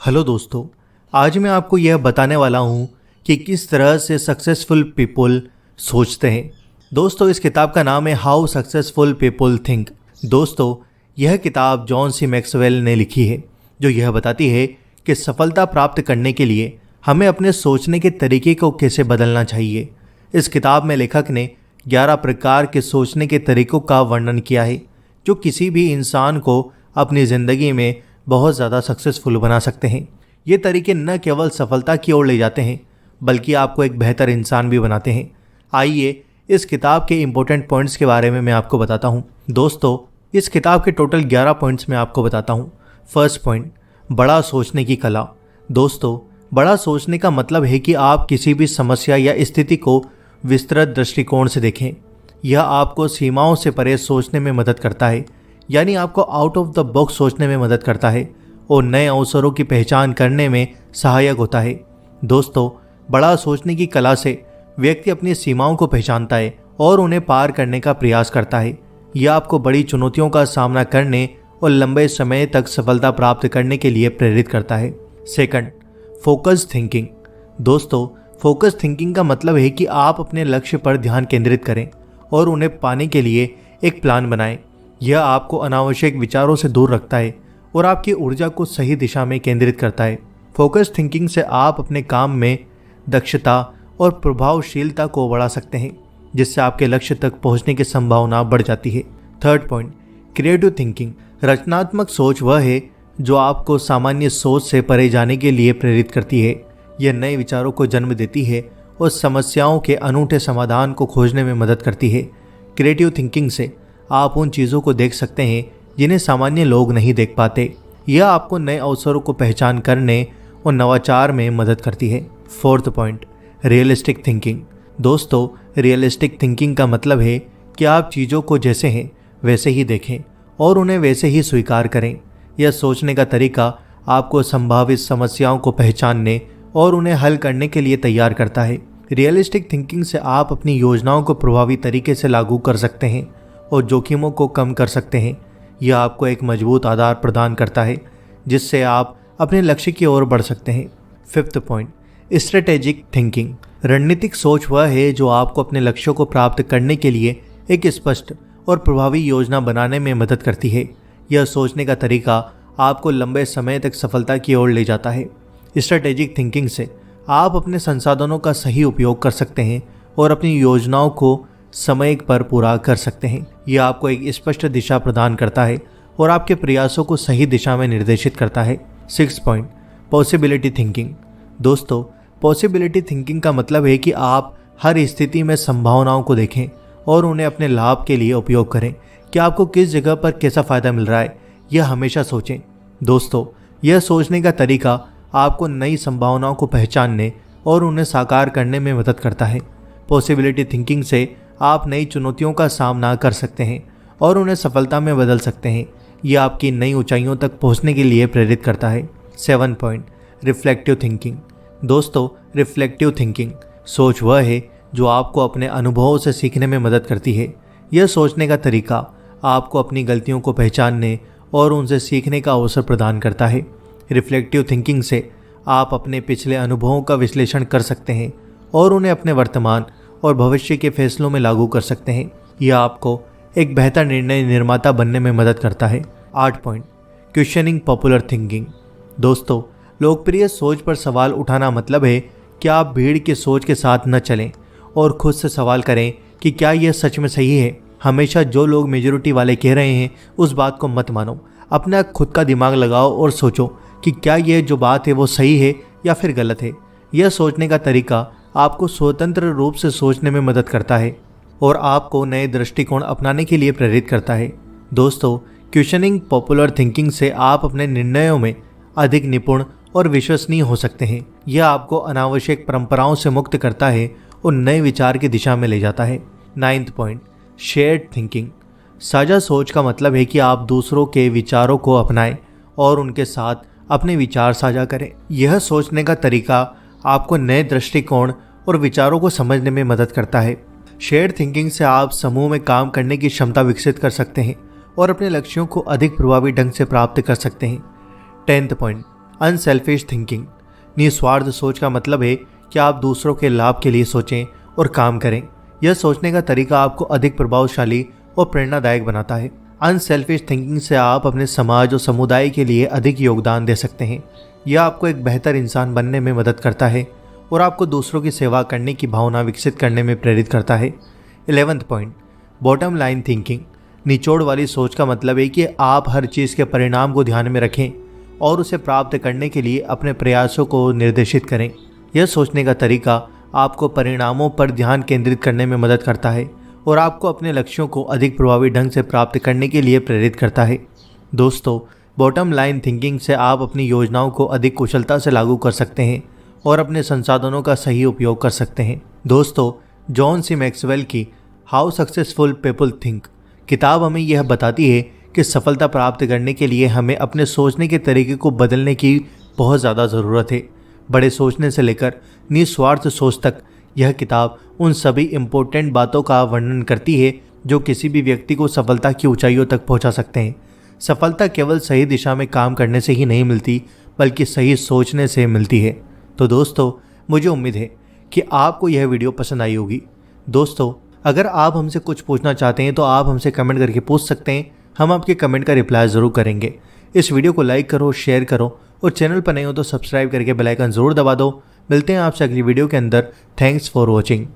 Hello दोस्तों। आज मैं आपको यह बताने वाला हूँ कि किस तरह से सक्सेसफुल पीपल सोचते हैं। दोस्तों, इस किताब का नाम है हाउ सक्सेसफुल पीपल थिंक। दोस्तों, यह किताब जॉन सी मैक्सवेल ने लिखी है, जो यह बताती है कि सफलता प्राप्त करने के लिए हमें अपने सोचने के तरीके को कैसे बदलना चाहिए। इस किताब में लेखक ने 11 प्रकार के सोचने के तरीकों का वर्णन किया है, जो किसी भी इंसान को अपनी ज़िंदगी में बहुत ज़्यादा सक्सेसफुल बना सकते हैं। ये तरीके न केवल सफलता की ओर ले जाते हैं, बल्कि आपको एक बेहतर इंसान भी बनाते हैं। आइए इस किताब के इम्पोर्टेंट पॉइंट्स के बारे में मैं आपको बताता हूँ। दोस्तों, इस किताब के टोटल 11 पॉइंट्स मैं आपको बताता हूँ। फर्स्ट पॉइंट, बड़ा सोचने की कला। दोस्तों, बड़ा सोचने का मतलब है कि आप किसी भी समस्या या स्थिति को विस्तृत दृष्टिकोण से देखें। यह आपको सीमाओं से परे सोचने में मदद करता है, यानी आपको आउट ऑफ द बॉक्स सोचने में मदद करता है और नए अवसरों की पहचान करने में सहायक होता है। दोस्तों, बड़ा सोचने की कला से व्यक्ति अपनी सीमाओं को पहचानता है और उन्हें पार करने का प्रयास करता है। यह आपको बड़ी चुनौतियों का सामना करने और लंबे समय तक सफलता प्राप्त करने के लिए प्रेरित करता है। Second, focus thinking. दोस्तों, फोकस थिंकिंग का मतलब है कि आप अपने लक्ष्य पर ध्यान केंद्रित करें और उन्हें पाने के लिए एक प्लान बनाएं। यह आपको अनावश्यक विचारों से दूर रखता है और आपकी ऊर्जा को सही दिशा में केंद्रित करता है। फोकस थिंकिंग से आप अपने काम में दक्षता और प्रभावशीलता को बढ़ा सकते हैं, जिससे आपके लक्ष्य तक पहुंचने की संभावना बढ़ जाती है। Third point, creative thinking. रचनात्मक सोच वह है जो आपको सामान्य सोच से परे जाने के लिए प्रेरित करती है। यह नए विचारों को जन्म देती है और समस्याओं के अनूठे समाधान को खोजने में मदद करती है। क्रिएटिव थिंकिंग से आप उन चीज़ों को देख सकते हैं जिन्हें सामान्य लोग नहीं देख पाते। यह आपको नए अवसरों को पहचान करने और नवाचार में मदद करती है। Fourth point, realistic thinking. दोस्तों, रियलिस्टिक थिंकिंग का मतलब है कि आप चीज़ों को जैसे हैं वैसे ही देखें और उन्हें वैसे ही स्वीकार करें। यह सोचने का तरीका आपको संभावित समस्याओं को पहचानने और उन्हें हल करने के लिए तैयार करता है। रियलिस्टिक थिंकिंग से आप अपनी योजनाओं को प्रभावी तरीके से लागू कर सकते हैं और जोखिमों को कम कर सकते हैं। यह आपको एक मजबूत आधार प्रदान करता है, जिससे आप अपने लक्ष्य की ओर बढ़ सकते हैं। Fifth point, strategic thinking. रणनीतिक सोच वह है जो आपको अपने लक्ष्यों को प्राप्त करने के लिए एक स्पष्ट और प्रभावी योजना बनाने में मदद करती है। यह सोचने का तरीका आपको लंबे समय तक सफलता की ओर ले जाता है। स्ट्रेटेजिक थिंकिंग से आप अपने संसाधनों का सही उपयोग कर सकते हैं और अपनी योजनाओं को समय पर पूरा कर सकते हैं। यह आपको एक स्पष्ट दिशा प्रदान करता है और आपके प्रयासों को सही दिशा में निर्देशित करता है। Six point, possibility thinking. दोस्तों, पॉसिबिलिटी थिंकिंग का मतलब है कि आप हर स्थिति में संभावनाओं को देखें और उन्हें अपने लाभ के लिए उपयोग करें। कि आपको किस जगह पर कैसा फ़ायदा मिल रहा है, यह हमेशा सोचें। दोस्तों, यह सोचने का तरीका आपको नई संभावनाओं को पहचानने और उन्हें साकार करने में मदद करता है। पॉसिबिलिटी थिंकिंग से आप नई चुनौतियों का सामना कर सकते हैं और उन्हें सफलता में बदल सकते हैं। यह आपकी नई ऊंचाइयों तक पहुंचने के लिए प्रेरित करता है। 7 पॉइंट, रिफ्लेक्टिव थिंकिंग। दोस्तों, रिफ्लेक्टिव थिंकिंग सोच वह है जो आपको अपने अनुभवों से सीखने में मदद करती है। यह सोचने का तरीका आपको अपनी गलतियों को पहचानने और उनसे सीखने का अवसर प्रदान करता है। रिफ्लेक्टिव थिंकिंग से आप अपने पिछले अनुभवों का विश्लेषण कर सकते हैं और उन्हें अपने वर्तमान और भविष्य के फैसलों में लागू कर सकते हैं। यह आपको एक बेहतर निर्णय निर्माता बनने में मदद करता है। 8 पॉइंट, क्वेश्चनिंग पॉपुलर थिंकिंग। दोस्तों, लोकप्रिय सोच पर सवाल उठाना मतलब है कि आप भीड़ की सोच के साथ न चलें और खुद से सवाल करें कि क्या यह सच में सही है। हमेशा जो लोग मेजॉरिटी वाले कह रहे हैं उस बात को मत मानो। अपना खुद का दिमाग लगाओ और सोचो कि क्या यह जो बात है वो सही है या फिर गलत है। यह सोचने का तरीका आपको स्वतंत्र रूप से सोचने में मदद करता है और आपको नए दृष्टिकोण अपनाने के लिए प्रेरित करता है। दोस्तों, क्वेश्चनिंग पॉपुलर थिंकिंग से आप अपने निर्णयों में अधिक निपुण और विश्वसनीय हो सकते हैं। यह आपको अनावश्यक परंपराओं से मुक्त करता है और नए विचार की दिशा में ले जाता है। 9 पॉइंट, शेयर्ड थिंकिंग। साझा सोच का मतलब है कि आप दूसरों के विचारों को अपनाएं और उनके साथ अपने विचार साझा करें। यह सोचने का तरीका आपको नए दृष्टिकोण और विचारों को समझने में मदद करता है। शेयर्ड थिंकिंग से आप समूह में काम करने की क्षमता विकसित कर सकते हैं और अपने लक्ष्यों को अधिक प्रभावी ढंग से प्राप्त कर सकते हैं। 10th पॉइंट, अनसेल्फिश थिंकिंग, निस्वार्थ सोच का मतलब है कि आप दूसरों के लाभ के लिए सोचें और काम करें। यह सोचने का तरीका आपको अधिक प्रभावशाली और प्रेरणादायक बनाता है। अनसेल्फिश थिंकिंग से आप अपने समाज और समुदाय के लिए अधिक योगदान दे सकते हैं। यह आपको एक बेहतर इंसान बनने में मदद करता है और आपको दूसरों की सेवा करने की भावना विकसित करने में प्रेरित करता है। 11th point, bottom line thinking, निचोड़ वाली सोच का मतलब है कि आप हर चीज़ के परिणाम को ध्यान में रखें और उसे प्राप्त करने के लिए अपने प्रयासों को निर्देशित करें। यह सोचने का तरीका आपको परिणामों पर ध्यान केंद्रित करने में मदद करता है और आपको अपने लक्ष्यों को अधिक प्रभावी ढंग से प्राप्त करने के लिए प्रेरित करता है। दोस्तों, बॉटम लाइन थिंकिंग से आप अपनी योजनाओं को अधिक कुशलता से लागू कर सकते हैं और अपने संसाधनों का सही उपयोग कर सकते हैं। दोस्तों, जॉन सी मैक्सवेल की हाउ सक्सेसफुल पीपल थिंक किताब हमें यह बताती है कि सफलता प्राप्त करने के लिए हमें अपने सोचने के तरीके को बदलने की बहुत ज़्यादा ज़रूरत है। बड़े सोचने से लेकर निस्वार्थ सोच तक यह किताब उन सभी इम्पोर्टेंट बातों का वर्णन करती है जो किसी भी व्यक्ति को सफलता की ऊंचाइयों तक पहुंचा सकते हैं। सफलता केवल सही दिशा में काम करने से ही नहीं मिलती, बल्कि सही सोचने से मिलती है। तो दोस्तों, मुझे उम्मीद है कि आपको यह वीडियो पसंद आई होगी। दोस्तों, अगर आप हमसे कुछ पूछना चाहते हैं तो आप हमसे कमेंट करके पूछ सकते हैं। हम आपके कमेंट का रिप्लाई ज़रूर करेंगे। इस वीडियो को लाइक करो, शेयर करो और चैनल पर नए हो तो सब्सक्राइब करके बेल आइकन ज़रूर दबा दो। मिलते हैं आपसे अगली वीडियो के अंदर। Thanks for watching.